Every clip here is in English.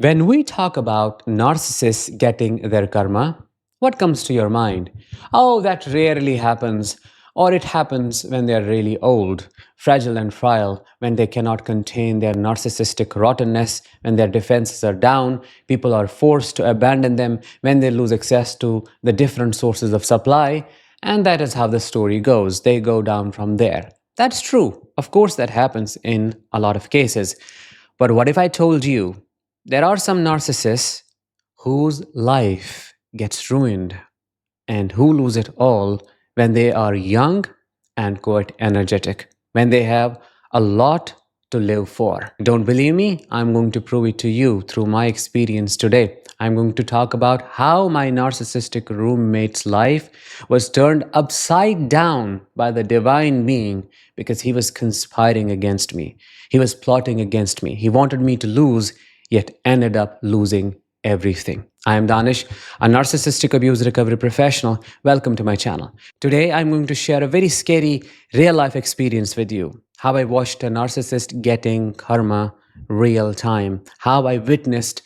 When we talk about narcissists getting their karma, what comes to your mind? Oh, that rarely happens. Or it happens when they're really old, fragile and frail, when they cannot contain their narcissistic rottenness, when their defenses are down, people are forced to abandon them, when they lose access to the different sources of supply. And that is how the story goes. They go down from there. That's true. Of course, that happens in a lot of cases. But what if I told you there are some narcissists whose life gets ruined and who lose it all when they are young and quite energetic, when they have a lot to live for. Don't believe me? I'm going to prove it to you through my experience today. I'm going to talk about how my narcissistic roommate's life was turned upside down by the divine being because he was conspiring against me. He was plotting against me. He wanted me to lose, yet ended up losing everything. I am Danish, a narcissistic abuse recovery professional. Welcome to my channel. Today, I'm going to share a very scary real life experience with you. How I watched a narcissist getting karma real time. How I witnessed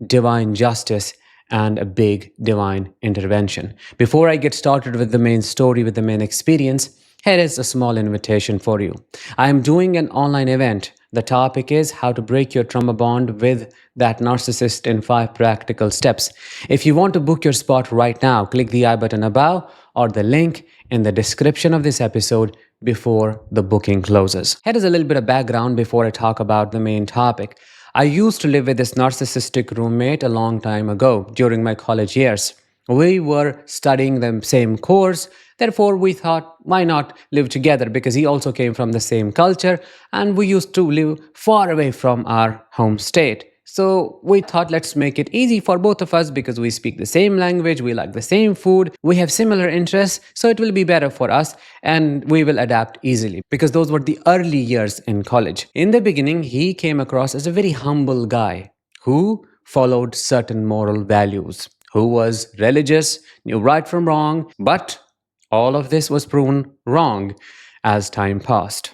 divine justice and a big divine intervention. Before I get started with the main story, with the main experience, here is a small invitation for you. I am doing an online event. The topic is how to break your trauma bond with that narcissist in 5 practical steps. If you want to book your spot right now, click the I button above or the link in the description of this episode before the booking closes. Here is a little bit of background before I talk about the main topic. I used to live with this narcissistic roommate a long time ago during my college years. We were studying the same course. Therefore, we thought, why not live together? Because he also came from the same culture and we used to live far away from our home state. So we thought, let's make it easy for both of us because we speak the same language, we like the same food, we have similar interests, so it will be better for us and we will adapt easily because those were the early years in college. In the beginning, he came across as a very humble guy who followed certain moral values, who was religious, knew right from wrong, but all of this was proven wrong as time passed.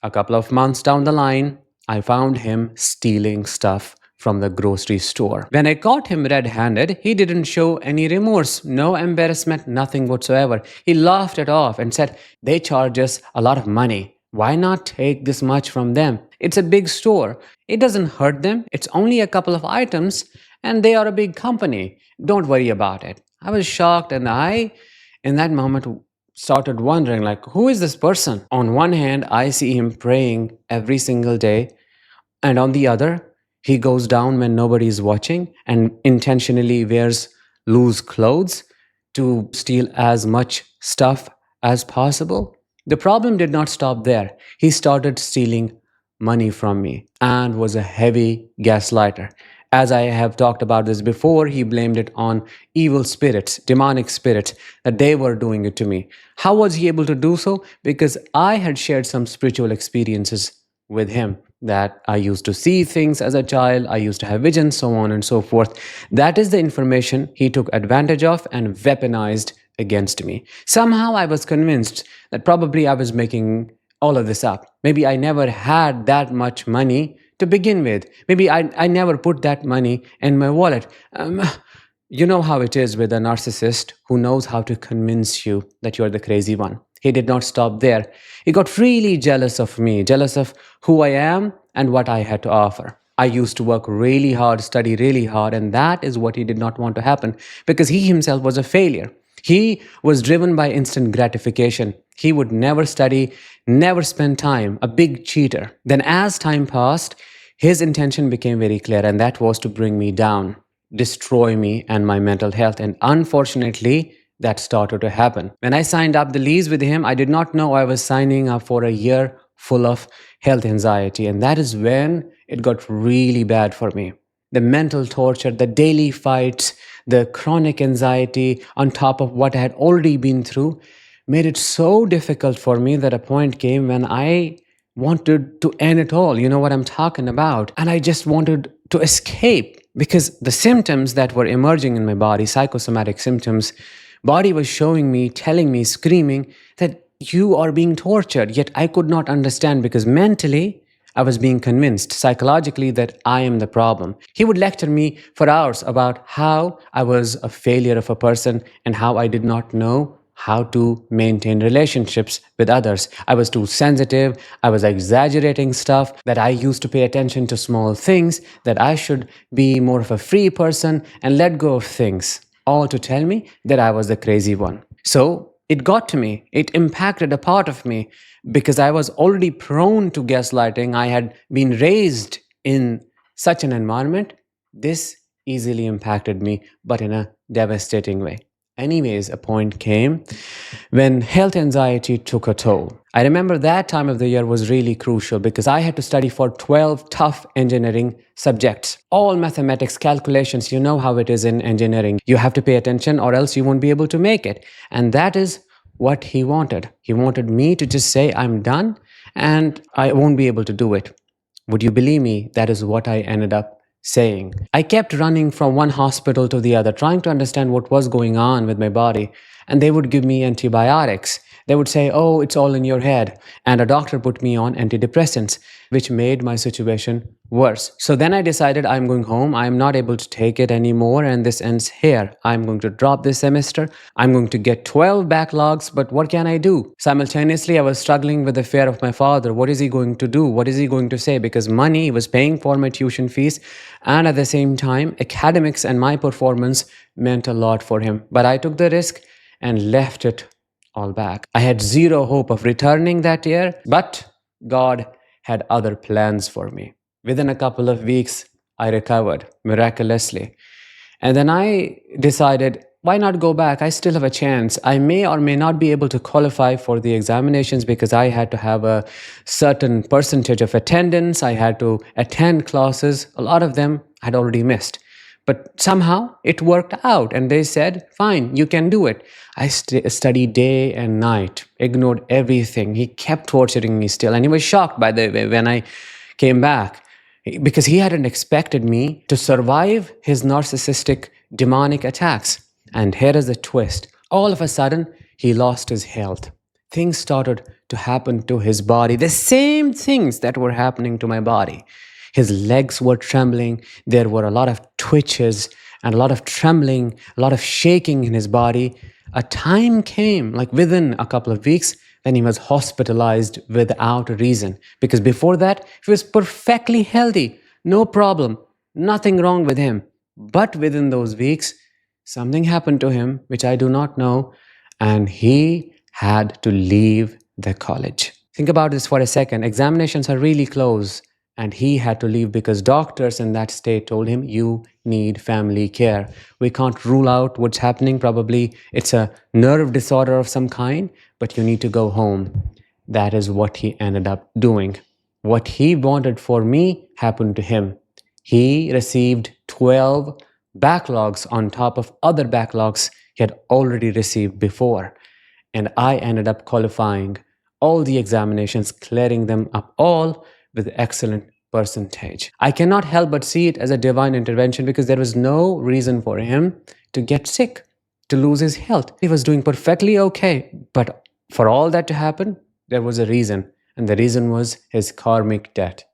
A couple of months down the line, I found him stealing stuff from the grocery store. When I caught him red-handed, he didn't show any remorse, no embarrassment, nothing whatsoever. He laughed it off and said, "They charge us a lot of money. Why not take this much from them? It's a big store. It doesn't hurt them. It's only a couple of items and they are a big company. Don't worry about it." I was shocked and in that moment, started wondering, like, who is this person? On one hand, I see him praying every single day, and on the other, he goes down when nobody is watching and intentionally wears loose clothes to steal as much stuff as possible. The problem did not stop there. He started stealing money from me and was a heavy gaslighter. As I have talked about this before, he blamed it on evil spirits, demonic spirits, that they were doing it to me. How was he able to do so? Because I had shared some spiritual experiences with him, that I used to see things as a child, I used to have visions, so on and so forth. That is the information he took advantage of and weaponized against me. Somehow I was convinced that probably I was making all of this up. Maybe I never had that much money to begin with. Maybe I never put that money in my wallet. You know how it is with a narcissist who knows how to convince you that you're the crazy one. He did not stop there. He got really jealous of me, jealous of who I am and what I had to offer. I used to work really hard, study really hard, and that is what he did not want to happen because he himself was a failure. He was driven by instant gratification. He would never study, never spend time, a big cheater. Then as time passed, his intention became very clear, and that was to bring me down, destroy me and my mental health. And unfortunately, that started to happen. When I signed up the lease with him, I did not know I was signing up for a year full of health anxiety. And that is when it got really bad for me. The mental torture, the daily fights, the chronic anxiety on top of what I had already been through made it so difficult for me that a point came when I wanted to end it all. You know what I'm talking about. And I just wanted to escape because the symptoms that were emerging in my body, psychosomatic symptoms, body was showing me, telling me, screaming that you are being tortured. Yet I could not understand because mentally I was being convinced psychologically that I am the problem. He would lecture me for hours about how I was a failure of a person and how I did not know how to maintain relationships with others. I was too sensitive. I was exaggerating stuff, that I used to pay attention to small things, that I should be more of a free person and let go of things, all to tell me that I was the crazy one. So it got to me. It impacted a part of me because I was already prone to gaslighting. I had been raised in such an environment. This easily impacted me, but in a devastating way. Anyways, a point came when health anxiety took a toll. I remember that time of the year was really crucial because I had to study for 12 tough engineering subjects. All mathematics, calculations, you know how it is in engineering. You have to pay attention or else you won't be able to make it. And that is what he wanted. He wanted me to just say, I'm done and I won't be able to do it. Would you believe me? That is what I ended up saying. I kept running from one hospital to the other, trying to understand what was going on with my body. And they would give me antibiotics. They would say, oh, it's all in your head. And a doctor put me on antidepressants, which made my situation worse. So then I decided I'm going home. I'm not able to take it anymore. And this ends here. I'm going to drop this semester. I'm going to get 12 backlogs. But what can I do? Simultaneously, I was struggling with the fear of my father. What is he going to do? What is he going to say? Because money was paying for my tuition fees. And at the same time, academics and my performance meant a lot for him. But I took the risk and left it all back. I had zero hope of returning that year, but God had other plans for me. Within a couple of weeks, I recovered miraculously. And then I decided, why not go back? I still have a chance. I may or may not be able to qualify for the examinations because I had to have a certain percentage of attendance. I had to attend classes. A lot of them I had already missed. But somehow it worked out and they said, fine, you can do it. I studied day and night, ignored everything. He kept torturing me still. And he was shocked, by the way, when I came back because he hadn't expected me to survive his narcissistic demonic attacks. And here is the twist. All of a sudden, he lost his health. Things started to happen to his body, the same things that were happening to my body. His legs were trembling. There were a lot of twitches and a lot of trembling, a lot of shaking in his body. A time came, like within a couple of weeks, when he was hospitalized without a reason. Because before that, he was perfectly healthy, no problem, nothing wrong with him. But within those weeks, something happened to him, which I do not know, and he had to leave the college. Think about this for a second. Examinations are really close. And he had to leave because doctors in that state told him, you need family care. We can't rule out what's happening. Probably it's a nerve disorder of some kind, but you need to go home. That is what he ended up doing. What he wanted for me happened to him. He received 12 backlogs on top of other backlogs he had already received before. And I ended up qualifying all the examinations, clearing them up all with excellent percentage. I cannot help but see it as a divine intervention because there was no reason for him to get sick, to lose his health. He was doing perfectly okay. But for all that to happen, there was a reason. And the reason was his karmic debt.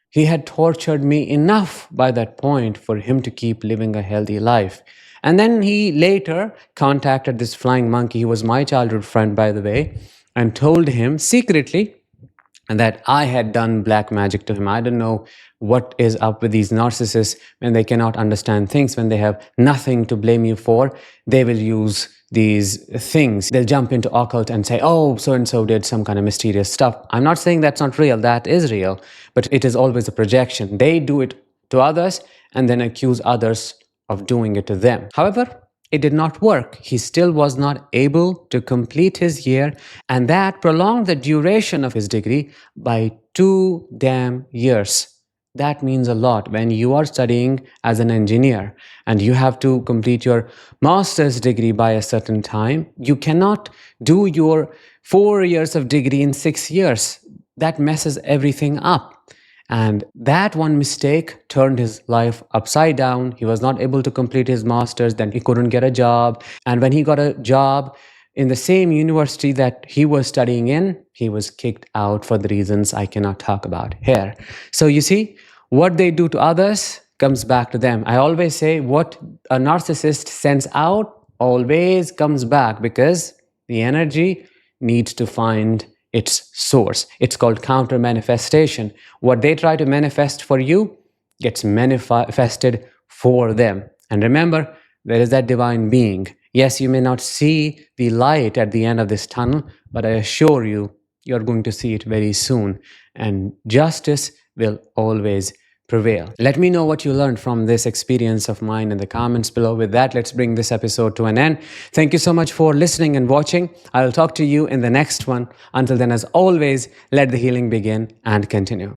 He had tortured me enough by that point for him to keep living a healthy life. And then he later contacted this flying monkey, who was my childhood friend, by the way, and told him secretly and that I had done black magic to him. I don't know what is up with these narcissists when they cannot understand things, when they have nothing to blame you for. They will use these things. They'll jump into occult and say, oh, so-and-so did some kind of mysterious stuff. I'm not saying that's not real. That is real. But it is always a projection. They do it to others and then accuse others of doing it to them. However, it did not work. He still was not able to complete his year, and that prolonged the duration of his degree by 2 damn years. That means a lot when you are studying as an engineer and you have to complete your master's degree by a certain time. You cannot do your 4 years of degree in 6 years. That messes everything up. And that one mistake turned his life upside down. He was not able to complete his master's. Then he couldn't get a job. And when he got a job, in the same university that he was studying in, he was kicked out for the reasons I cannot talk about here. So you see, what they do to others comes back to them. I always say what a narcissist sends out always comes back, because the energy needs to find its source. It's called counter manifestation. What they try to manifest for you gets manifested for them. And remember, there is that divine being. Yes, you may not see the light at the end of this tunnel, but I assure you, you're going to see it very soon. And justice will always prevail. Let me know what you learned from this experience of mine in the comments below. With that, let's bring this episode to an end. Thank you so much for listening and watching. I'll talk to you in the next one. Until then, as always, let the healing begin and continue.